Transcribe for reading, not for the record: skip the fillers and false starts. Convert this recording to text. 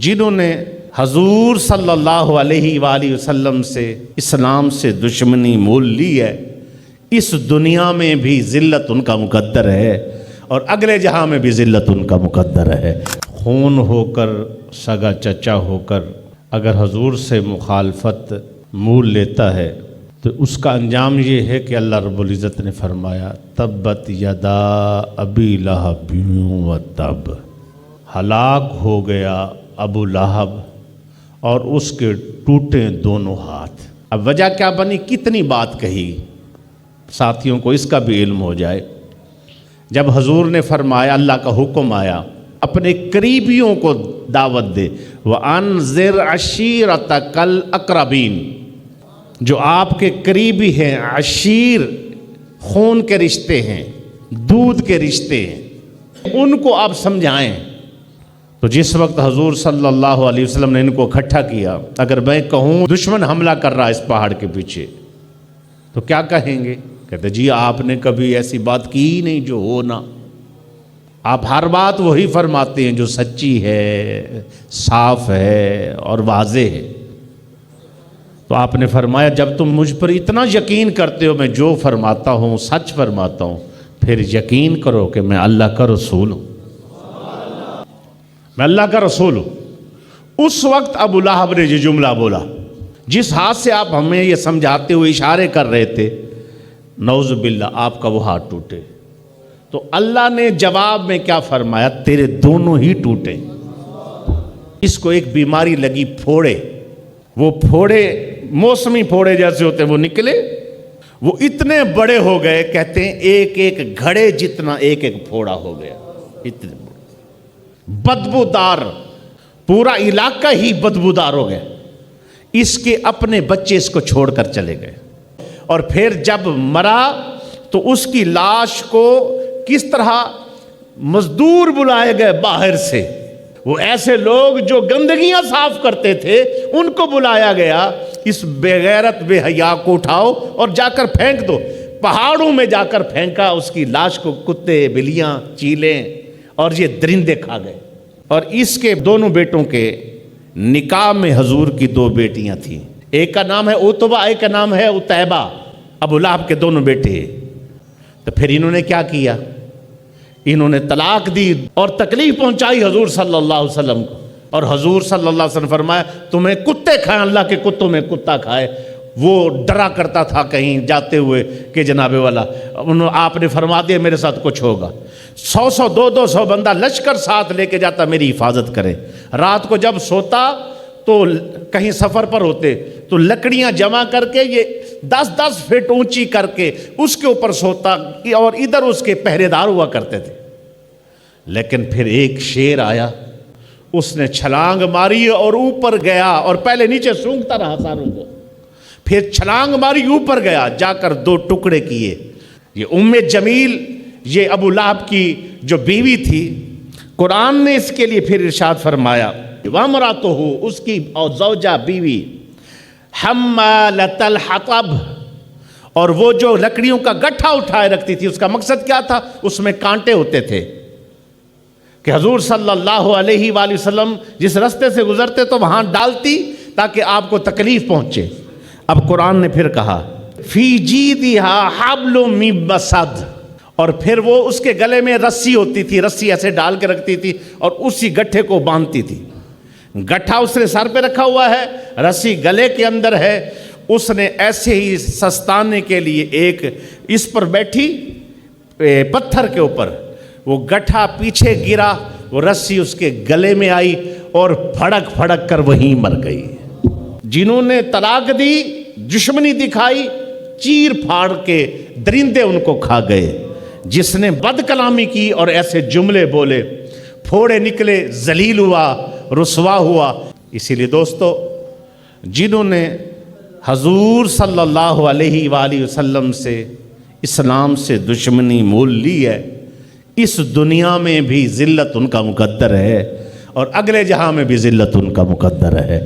جنہوں نے حضور صلی اللہ علیہ وآلہ وسلم سے اسلام سے دشمنی مول لی ہے، اس دنیا میں بھی ذلت ان کا مقدر ہے اور اگلے جہاں میں بھی ذلت ان کا مقدر ہے۔ خون ہو کر، سگا چچا ہو کر اگر حضور سے مخالفت مول لیتا ہے تو اس کا انجام یہ ہے کہ اللہ رب العزت نے فرمایا تبت یدا ابی لہب و تب، ہلاک ہو گیا ابو لہب اور اس کے ٹوٹے دونوں ہاتھ۔ اب وجہ کیا بنی؟ کتنی بات کہی، ساتھیوں کو اس کا بھی علم ہو جائے۔ جب حضور نے فرمایا، اللہ کا حکم آیا اپنے قریبیوں کو دعوت دے، وَأَنذِرْ عَشِيرَتَكَ الْأَقْرَبِينَ، جو آپ کے قریبی ہیں، عشیر خون کے رشتے ہیں، دودھ کے رشتے ہیں، ان کو آپ سمجھائیں۔ تو جس وقت حضور صلی اللہ علیہ وسلم نے ان کو اکٹھا کیا، اگر میں کہوں دشمن حملہ کر رہا ہے اس پہاڑ کے پیچھے تو کیا کہیں گے؟ کہتے جی آپ نے کبھی ایسی بات کی ہی نہیں جو ہو نہ، آپ ہر بات وہی فرماتے ہیں جو سچی ہے، صاف ہے اور واضح ہے۔ تو آپ نے فرمایا جب تم مجھ پر اتنا یقین کرتے ہو میں جو فرماتا ہوں سچ فرماتا ہوں، پھر یقین کرو کہ میں اللہ کا رسول ہوں، میں اللہ کا رسول ہوں۔ اس وقت ابو لہب نے یہ جملہ بولا، جس ہاتھ سے آپ ہمیں یہ سمجھاتے ہوئے اشارے کر رہے تھے، نعوذ باللہ آپ کا وہ ہاتھ ٹوٹے۔ تو اللہ نے جواب میں کیا فرمایا؟ تیرے دونوں ہی ٹوٹے۔ اس کو ایک بیماری لگی، پھوڑے۔ وہ پھوڑے موسمی پھوڑے جیسے ہوتے ہیں، وہ نکلے، وہ اتنے بڑے ہو گئے، کہتے ہیں ایک ایک گھڑے جتنا ایک ایک پھوڑا ہو گیا، اتنے بدبودار، پورا علاقہ ہی بدبودار ہو گیا۔ اس کے اپنے بچے اس کو چھوڑ کر چلے گئے، اور پھر جب مرا تو اس کی لاش کو کس طرح مزدور بلائے گئے باہر سے، وہ ایسے لوگ جو گندگیاں صاف کرتے تھے ان کو بلایا گیا، اس بے غیرت بے حیا کو اٹھاؤ اور جا کر پھینک دو۔ پہاڑوں میں جا کر پھینکا اس کی لاش کو، کتے، بلیاں، چیلیں اور یہ درندے کھا گئے۔ اور اس کے دونوں بیٹوں کے نکاح میں حضور کی دو بیٹیاں تھیں، ایک کا نام ہے عتبہ، ایک کا نام ہے عتیبہ، ابو لہب کے دونوں بیٹے۔ تو پھر انہوں نے کیا کیا؟ انہوں نے طلاق دی اور تکلیف پہنچائی حضور صلی اللہ علیہ وسلم کو، اور حضور صلی اللہ علیہ وسلم فرمایا تمہیں کتے کھائیں، اللہ کے کتوں میں کتا کھائے۔ وہ ڈرا کرتا تھا کہیں جاتے ہوئے کہ جناب والا، آپ نے فرما دیا میرے ساتھ کچھ ہوگا۔ 100 200 بندہ لشکر ساتھ لے کے جاتا میری حفاظت کرے۔ رات کو جب سوتا تو کہیں سفر پر ہوتے تو لکڑیاں جمع کر کے یہ 10 فٹ اونچی کر کے اس کے اوپر سوتا، اور ادھر اس کے پہرے دار ہوا کرتے تھے۔ لیکن پھر ایک شیر آیا، اس نے چھلانگ ماری اور اوپر گیا، اور پہلے نیچے سونگتا رہا ساروں کو، پھر چھلانگ ماری اوپر گیا، جا کر 2 ٹکڑے کیے۔ یہ ام جمیل، یہ ابو لہب کی جو بیوی تھی، قرآن نے اس کے لیے پھر ارشاد فرمایا وَامْرَأَتُهُ، اس کی اور زوجہ بیوی، حَمَّالَةَ الْحَطَبِ، اور وہ جو لکڑیوں کا گٹھا اٹھائے رکھتی تھی، اس کا مقصد کیا تھا؟ اس میں کانٹے ہوتے تھے کہ حضور صلی اللہ علیہ وآلہ وسلم جس رستے سے گزرتے تو وہاں ڈالتی تاکہ آپ کو تکلیف پہنچے۔ اب قرآن نے پھر کہا فی جیدہا حبل من مسد، اور پھر وہ اس کے گلے میں رسی ہوتی تھی، رسی ایسے ڈال کے رکھتی تھی اور اسی گٹھے کو باندھتی تھی۔ گٹھا اس نے سر پہ رکھا ہوا ہے، رسی گلے کے اندر ہے، اس نے ایسے ہی سستانے کے لیے ایک اس پر بیٹھی پتھر کے اوپر، وہ گٹھا پیچھے گرا، وہ رسی اس کے گلے میں آئی اور پھڑک پھڑک کر وہیں مر گئی۔ جنہوں نے طلاق دی، دشمنی دکھائی، چیر پھاڑ کے درندے ان کو کھا گئے۔ جس نے بد کلامی کی اور ایسے جملے بولے، پھوڑے نکلے، ذلیل ہوا، رسوا ہوا۔ اسی لیے دوستو، جنہوں نے حضور صلی اللہ علیہ وآلہ وسلم سے اسلام سے دشمنی مول لی ہے، اس دنیا میں بھی ذلت ان کا مقدر ہے اور اگلے جہاں میں بھی ذلت ان کا مقدر ہے۔